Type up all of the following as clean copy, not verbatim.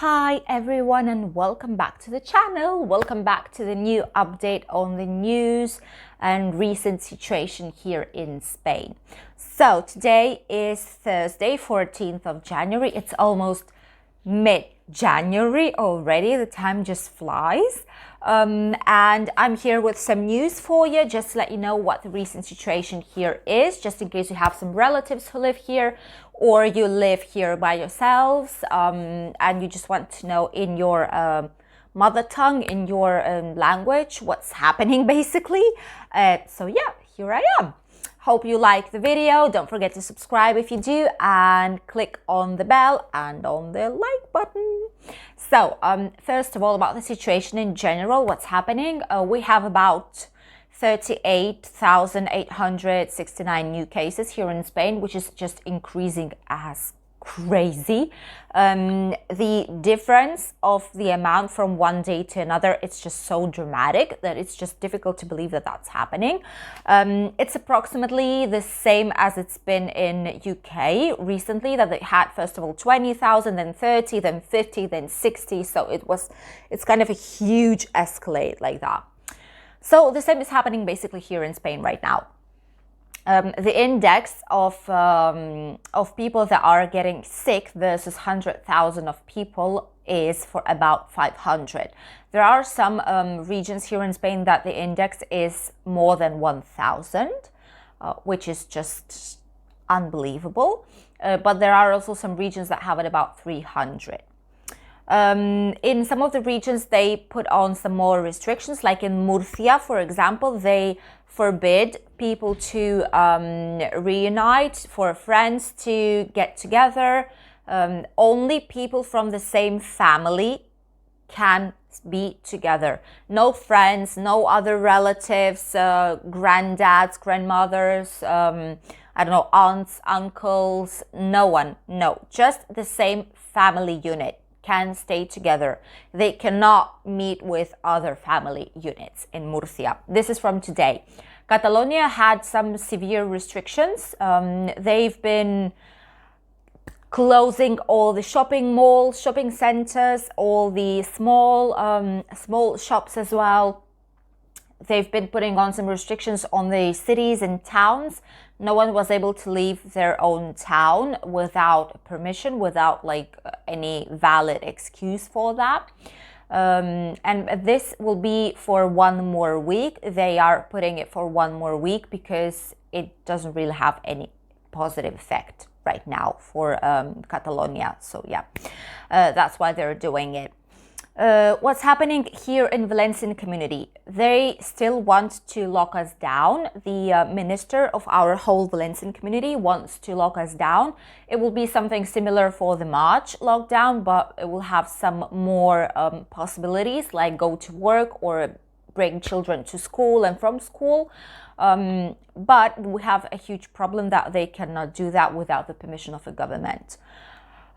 Hi everyone and welcome back to the channel. Welcome back to the new update on the news and recent situation here in Spain. So today is Thursday, 14th of January. It's almost mid-January already. The time just flies. And I'm here with some news for you, just to let you know what the recent situation here is, just in case you have some relatives who live here or you live here by yourselves, and you just want to know in your mother tongue, in your language, what's happening basically. So yeah, here I am. Hope you like the video. Don't forget to subscribe if you do, and click on the bell and on the like button. So first of all, about the situation in general, what's happening. We have about 38,869 new cases here in Spain, which is just increasing as crazy. The difference of the amount from one day to another, it's just so dramatic that it's just difficult to believe that that's happening. It's approximately the same as it's been in UK recently, that they had first of all 20,000, then 30, then 50, then 60. So it's kind of a huge escalate like that. So the same is happening basically here in Spain right now. The index of people that are getting sick versus 100,000 of people is for about 500. There are some regions here in Spain that the index is more than 1,000, which is just unbelievable. But there are also some regions that have it about 300. In some of the regions, they put on some more restrictions, like in Murcia, for example, they forbid people to reunite, for friends to get together. Only people from the same family can be together. No friends, no other relatives, granddads, grandmothers, I don't know, aunts, uncles, no one, no, just the same family unit can stay together. They cannot meet with other family units in Murcia. This is from today. Catalonia had some severe restrictions. They've been closing all the shopping malls, shopping centers, all the small shops as well. They've been putting on some restrictions on the cities and towns. No one was able to leave their own town without permission, without like any valid excuse for that. And this will be for one more week. They are putting it for one more week because it doesn't really have any positive effect right now for Catalonia. So yeah, that's why they're doing it. What's happening here in Valencian community? They still want to lock us down. The minister of our whole Valencian community wants to lock us down. It will be something similar for the March lockdown, but it will have some more possibilities, like go to work or bring children to school and from school. But we have a huge problem that they cannot do that without the permission of the government.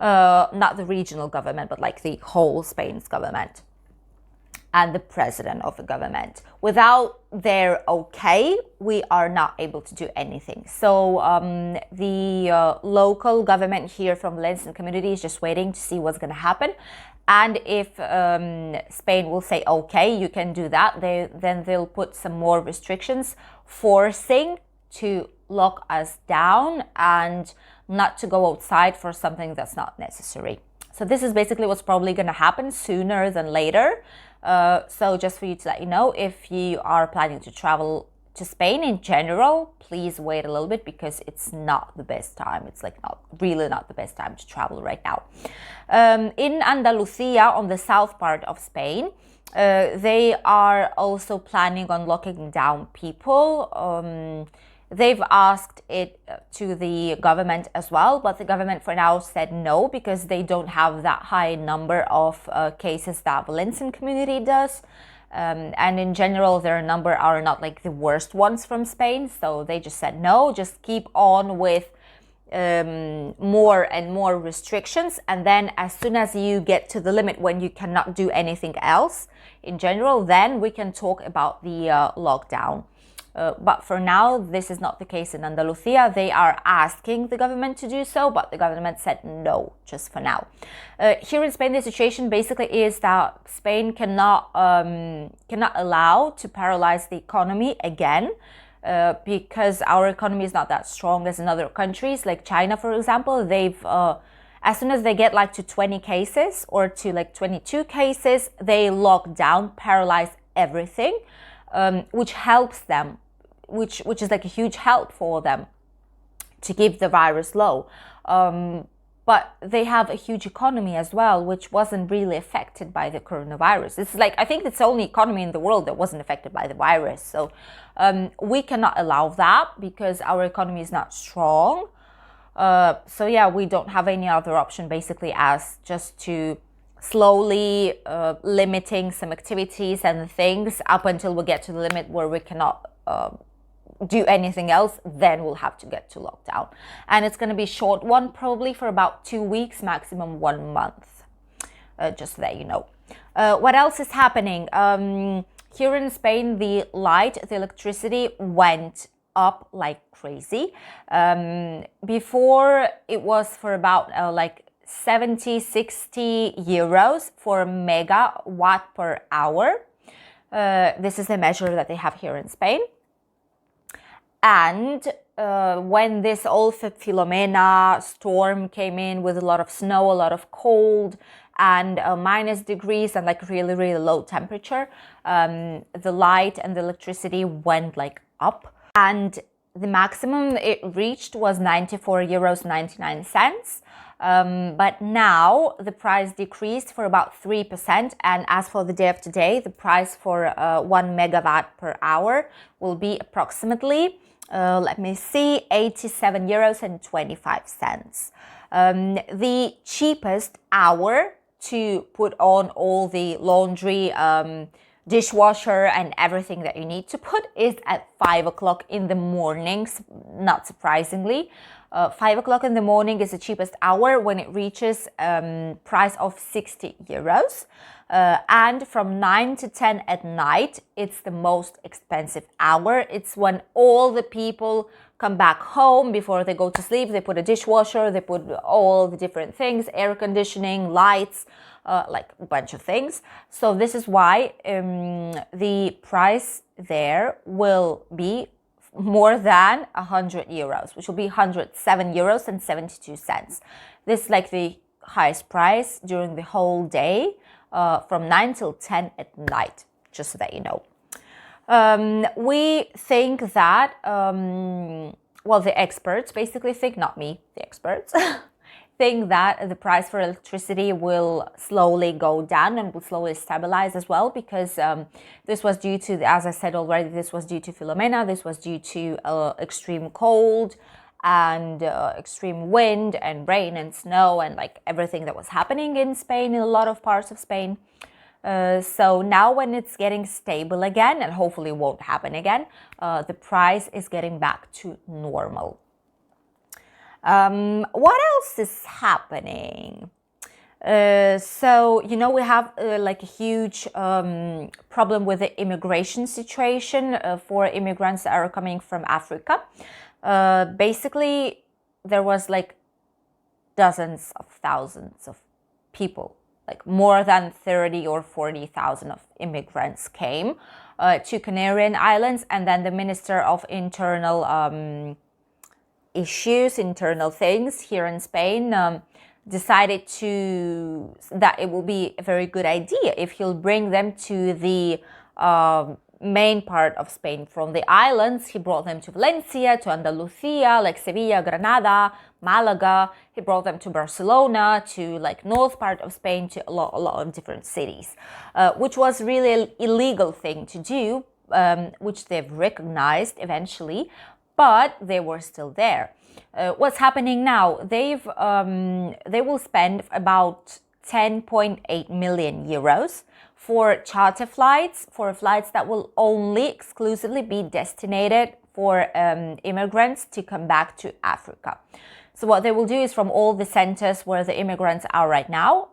Not the regional government, but like the whole Spain's government and the president of the government. Without their okay, we are not able to do anything. So the local government here from Valencian community is just waiting to see what's going to happen. And if Spain will say, okay, you can do that, then they'll put some more restrictions, forcing to lock us down and not to go outside for something that's not necessary. So this is basically what's probably going to happen sooner than later. So just for you to let you know, if you are planning to travel to Spain in general, please wait a little bit because it's not the best time. It's like not the best time to travel right now. In Andalusia, on the south part of Spain, they are also planning on locking down people. They've asked it to the government as well, but the government for now said no because they don't have that high number of cases that Valencian community does. And in general, their number are not like the worst ones from Spain. So they just said no, just keep on with more and more restrictions. And then as soon as you get to the limit when you cannot do anything else in general, then we can talk about the lockdown. But for now, this is not the case in Andalusia. They are asking the government to do so, but the government said no, just for now. Here in Spain, the situation basically is that Spain cannot allow to paralyze the economy again. Because our economy is not that strong as in other countries, like China, for example. They've as soon as they get like to 20 cases or to like 22 cases, they lock down, paralyze everything, which helps them, which is like a huge help for them to keep the virus low. But they have a huge economy as well, which wasn't really affected by the coronavirus. It's like, I think it's the only economy in the world that wasn't affected by the virus. So we cannot allow that because our economy is not strong. So yeah, we don't have any other option basically as just to slowly limiting some activities and things up until we get to the limit where we cannot do anything else. Then we'll have to get to lockdown, and it's going to be a short one, probably for about 2 weeks, maximum 1 month, just so that you know. What else is happening? Here in Spain, the electricity went up like crazy. Before it was for about like 70-60 euros for megawatt per hour. This is the measure that they have here in Spain. And when this Filomena storm came in with a lot of snow, a lot of cold, and minus degrees and like really, really low temperature, the light and the electricity went like up. And the maximum it reached was 94.99 euros. But now the price decreased for about 3%. And as for the day of today, the price for 1 megawatt per hour will be approximately, 87 euros and 25 cents. The cheapest hour to put on all the laundry, dishwasher and everything that you need to put is at 5 o'clock in the mornings, not surprisingly. 5 o'clock in the morning is the cheapest hour when it reaches price of 60 euros. And from 9 to 10 at night, it's the most expensive hour. It's when all the people come back home before they go to sleep. They put a dishwasher, they put all the different things, air conditioning, lights, like a bunch of things. So this is why the price there will be more than 100 euros, which will be 107 euros and 72 cents. This is like the highest price during the whole day, from 9 till 10 at night, just so that you know. We think that, well, the experts basically think, not me, the experts, think that the price for electricity will slowly go down and will slowly stabilize as well, because this was due to, as I said already, this was due to Filomena, this was due to extreme cold and extreme wind and rain and snow and like everything that was happening in Spain, in a lot of parts of Spain. So now when it's getting stable again, and hopefully it won't happen again, the price is getting back to normal. What else is happening? So, you know, we have like a huge problem with the immigration situation for immigrants that are coming from Africa. Basically, there was like dozens of thousands of people, like more than 30 or 40,000 of immigrants came to Canarian Islands, and then the Minister of Internal Issues, internal things here in Spain, decided that it will be a very good idea if he'll bring them to the main part of Spain from the islands. He brought them to Valencia, to Andalusia, like Sevilla, Granada, Malaga. He brought them to Barcelona, to like north part of Spain, to a lot of different cities, which was really an illegal thing to do, which they've recognized eventually, but they were still there. What's happening now? They will spend about 10.8 million euros for charter flights, for flights that will only exclusively be destined for immigrants to come back to Africa. So what they will do is, from all the centers where the immigrants are right now,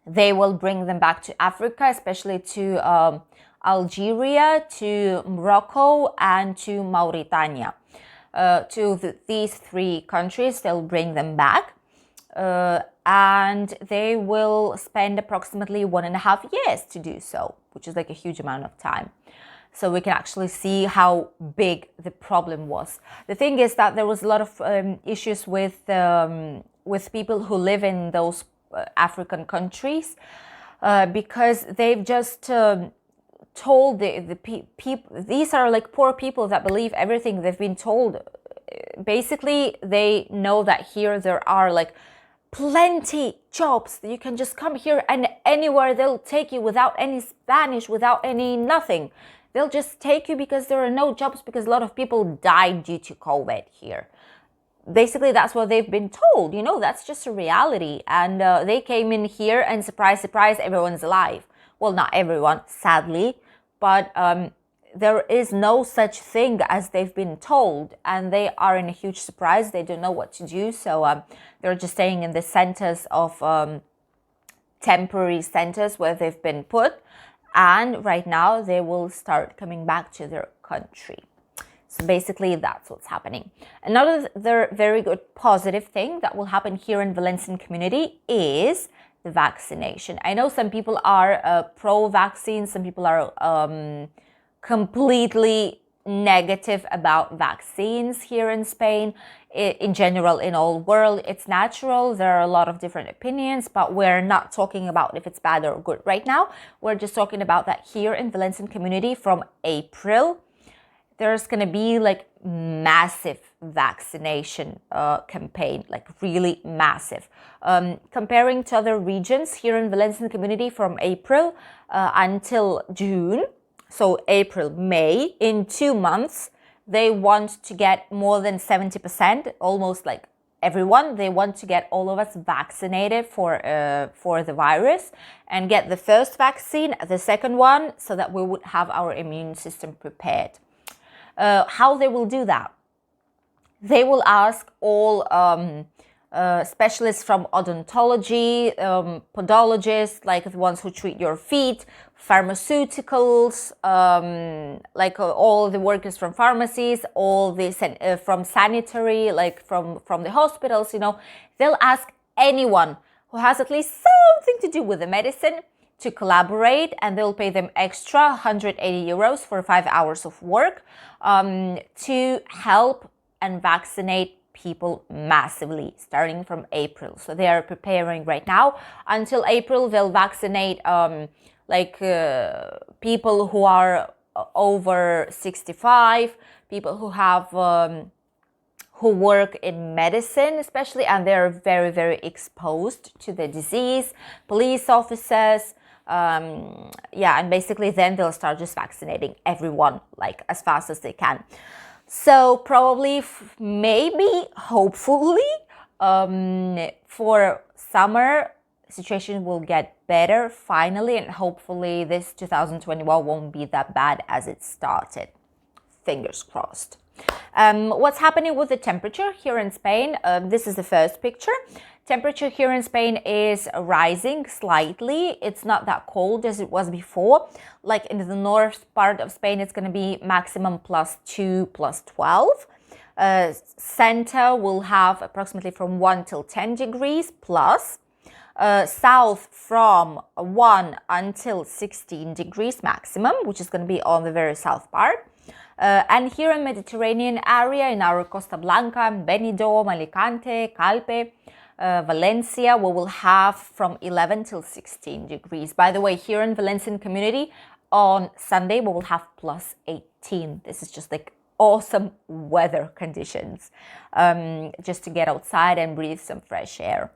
They will bring them back to Africa, especially to Algeria, to Morocco, and to Mauritania. These three countries, they'll bring them back. And they will spend approximately 1.5 years to do so, which is like a huge amount of time. So we can actually see how big the problem was. The thing is that there was a lot of issues with people who live in those African countries because they've just told the people, these are like poor people that believe everything they've been told. Basically, they know that here there are like plenty jobs. You can just come here and anywhere they'll take you without any Spanish, without any nothing. They'll just take you because there are no jobs, because a lot of people died due to COVID here. Basically, that's what they've been told. You know, that's just a reality. And they came in here and surprise, surprise, everyone's alive. Well, not everyone, sadly, but there is no such thing as they've been told, and they are in a huge surprise. They don't know what to do, so they're just staying in the centers of temporary centers where they've been put, and right now they will start coming back to their country. So basically that's what's happening. Another very good positive thing that will happen here in Valencian community is the vaccination. I know some people are pro-vaccine, some people are completely negative about vaccines here in Spain. In general, in all world, it's natural. There are a lot of different opinions, but we're not talking about if it's bad or good right now. We're just talking about that here in Valencian community from April, there's going to be like massive vaccination campaign, like really massive. Comparing to other regions here in Valencian community from April until June, so April, May, in 2 months, they want to get more than 70%, almost like everyone. They want to get all of us vaccinated for the virus and get the first vaccine, the second one, so that we would have our immune system prepared. How they will do that? They will ask all specialists from odontology, podologists, like the ones who treat your feet, pharmaceuticals, all the workers from pharmacies, all the from sanitary, like from the hospitals, you know, they'll ask anyone who has at least something to do with the medicine to collaborate, and they'll pay them extra 180 euros for 5 hours of work to help and vaccinate people massively starting from April. So they are preparing right now. Until April, they'll vaccinate people who are over 65, people who have who work in medicine especially, and they're very, very exposed to the disease, police officers, and basically then they'll start just vaccinating everyone like as fast as they can. So probably, maybe, hopefully, for summer, situation will get better finally, and hopefully this 2021 won't be that bad as it started. Fingers crossed. What's happening with the temperature here in Spain? This is the first picture. Temperature here in Spain is rising slightly. It's not that cold as it was before. Like in the north part of Spain, it's going to be maximum +2, +12. Center will have approximately from 1 till 10 degrees plus. South from 1 until 16 degrees maximum, which is going to be on the very south part. And here in Mediterranean area, in our Costa Blanca, Benidorm, Alicante, Calpe, Valencia, we will have from 11 till 16 degrees. By the way, here in Valencian community, on Sunday, we will have +18. This is just like awesome weather conditions, just to get outside and breathe some fresh air.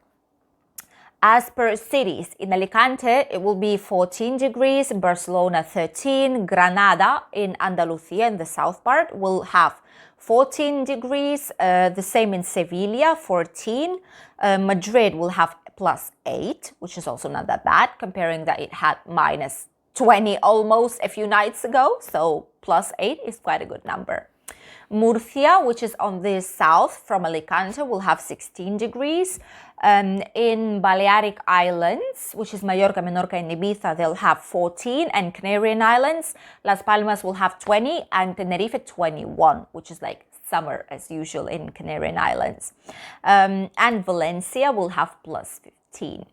As per cities, in Alicante, it will be 14 degrees, in Barcelona 13, Granada in Andalusia in the south part will have 14 degrees, the same in Sevilla, 14, Madrid will have +8, which is also not that bad, comparing that it had -20 almost a few nights ago, so +8 is quite a good number. Murcia, which is on the south from Alicante, will have 16 degrees. In Balearic Islands, which is Mallorca, Menorca, and Ibiza, they'll have 14. And Canarian Islands, Las Palmas will have 20, and Tenerife 21, which is like summer as usual in Canarian Islands. And Valencia will have plus 15.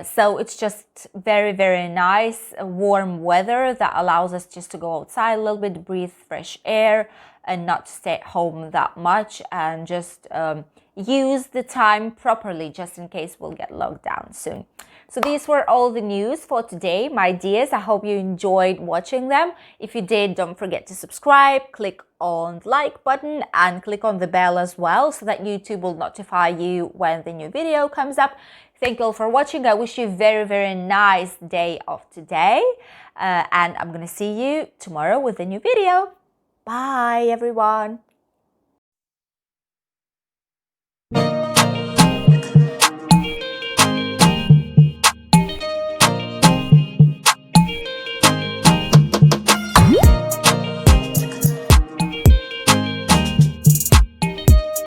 So it's just very, very nice, warm weather that allows us just to go outside a little bit, breathe fresh air, and not stay at home that much, and just use the time properly just in case we'll get locked down soon. So these were all the news for today, my dears. I hope you enjoyed watching them. If you did, don't forget to subscribe, click on the like button, and click on the bell as well so that YouTube will notify you when the new video comes up. Thank you all for watching. I wish you a very, very nice day of today. And I'm going to see you tomorrow with a new video. Bye, everyone.